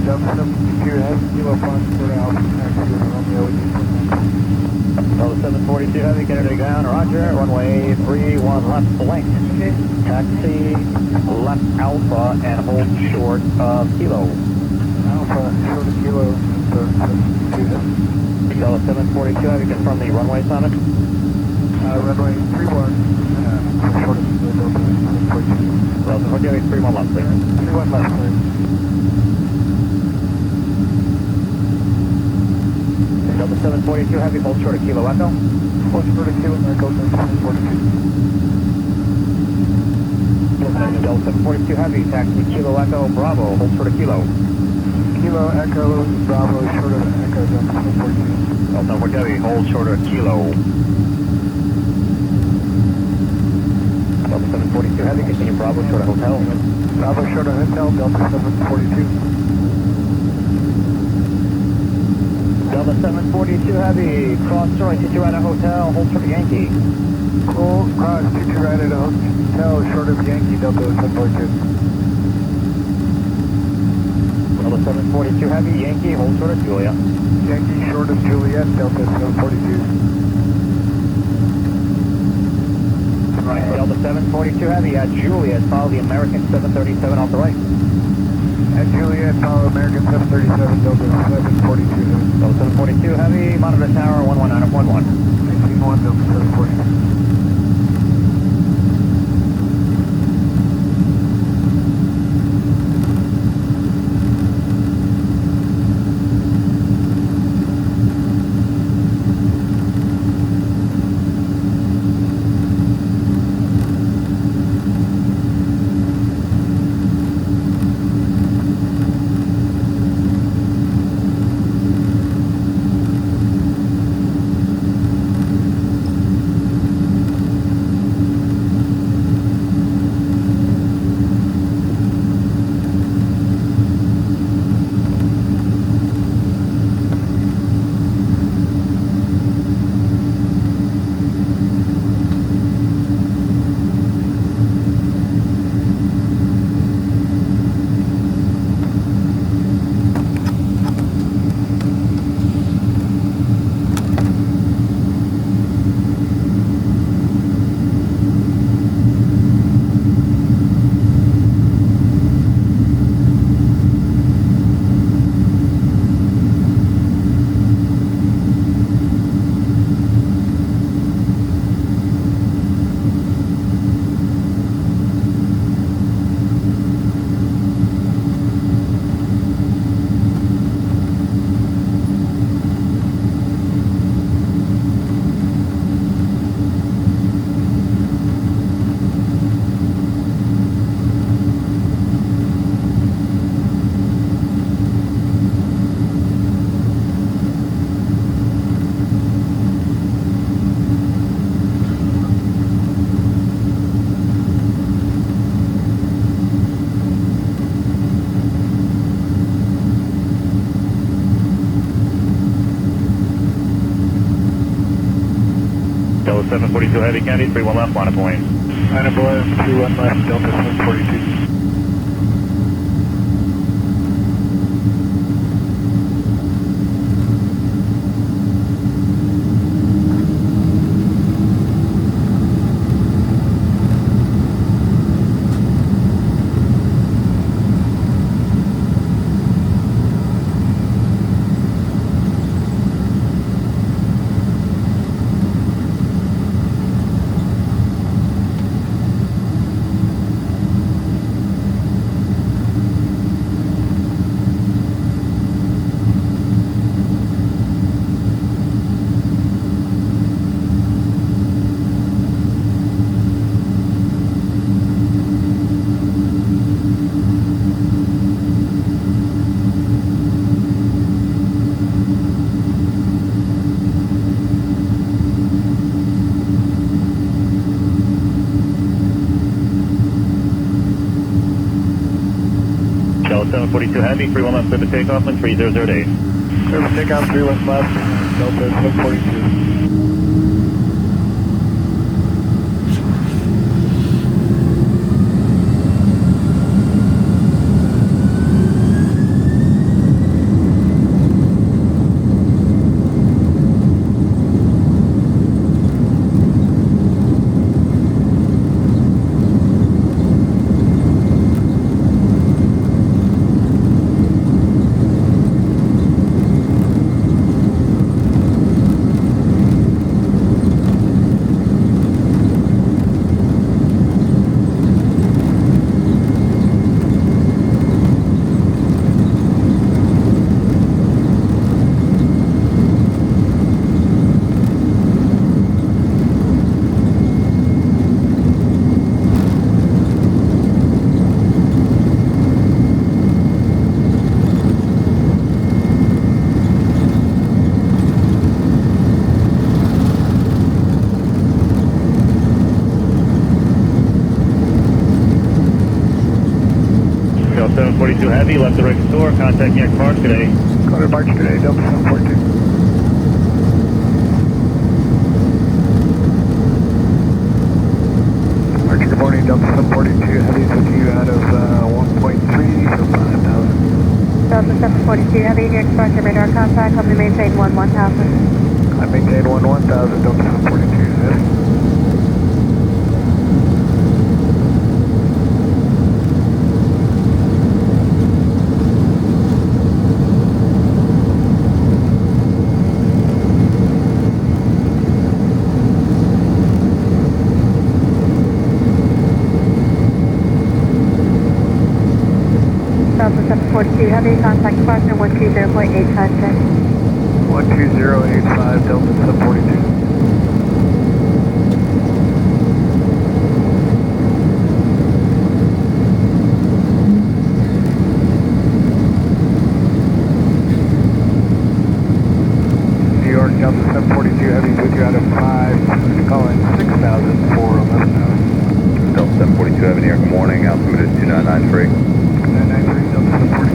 Delta 72 Heavy, Kilo Fox, Florida Alpha, taxi to Romeo, Delta 742 Heavy, get ready to ground, roger, runway 31 left blank. Taxi left Alpha and hold short of Kilo. Alpha, short of Kilo, Delta 72 Heavy. Delta 742 Heavy, confirm the runway summit. Runway 31, short of the Delta 742. Delta 742 Heavy, 31 left, please. 31 left, please. Delta 742 Heavy, hold short of Kilo Echo. Hold short of Kilo Echo, Delta 742. Delta 742 Heavy, taxi Kilo Echo, Bravo, hold short of Kilo. Kilo Echo, Bravo, short of Echo, Delta 742. Delta 742 Heavy, hold short of Kilo. Delta 742 Heavy, continue Bravo, short of Hotel. Bravo, short of Hotel, Delta 742. Delta 742 Heavy, cross runway 22 right at Hotel, hold short of Yankee. Full cross, 22 right at Hotel, short of Yankee, Delta 742. Delta 742 Heavy, Yankee, hold short of Julia. Yankee, short of Juliet, Delta 742. Delta 742 Heavy at Juliet, follow the American 737 off the right. At Juliet, follow American 737, Delta 742. Delta 742 Heavy, monitor tower 119.11. 19-1, Delta 742. Delta 742 Heavy, County 31 left, line of point. Line of point, 31 left, Delta 742. Delta 742 Heavy, 31 left, service takeoff, and 3008. Service takeoff, 31 left, Delta 742. 742 Heavy, left the restore, contact New York Park today. Go to March today, Delta 742. March, good morning, Delta 742 Heavy, took you out of 1.3 for 5,000. Delta 742 Heavy, New York Park, radar contact, help me maintain 1,000. I maintain 1,000, Delta 742 Heavy. Delta 742 Heavy, contact partner 120.856. 12085, Delta 742. New York, Delta 742 Heavy, took you out of 5, calling 6,000 for 11,000. Delta 742 Heavy, New York, good morning, altimeter is 2993. 993, Delta 742.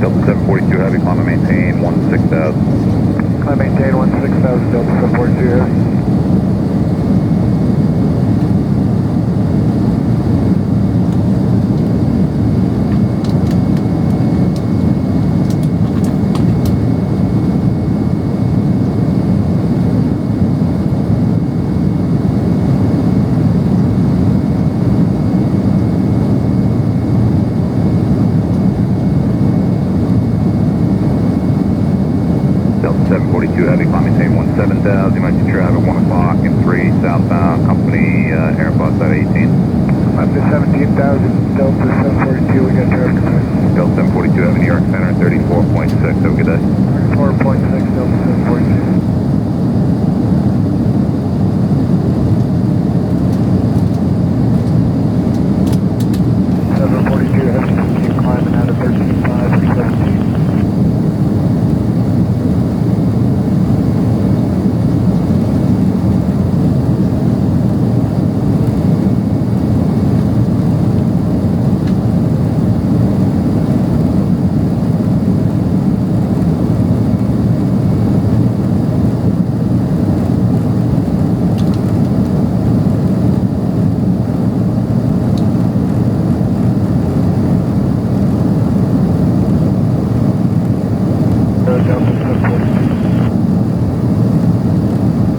Delta 742 Heavy, climb and maintain 16,000. I maintain 16,000, Delta 742 Heavy. Delta 742 Heavy, climb and maintain 17,000. You might see traffic 1 o'clock and 3 southbound, company Airbus at 18. Up to 17,000, Delta 742, we got traffic. Delta 742 Heavy, New York Center, 34.6. Have a good day. 4.6, Delta 742. Keep climbing out of 13.5 or 17. Delta 742.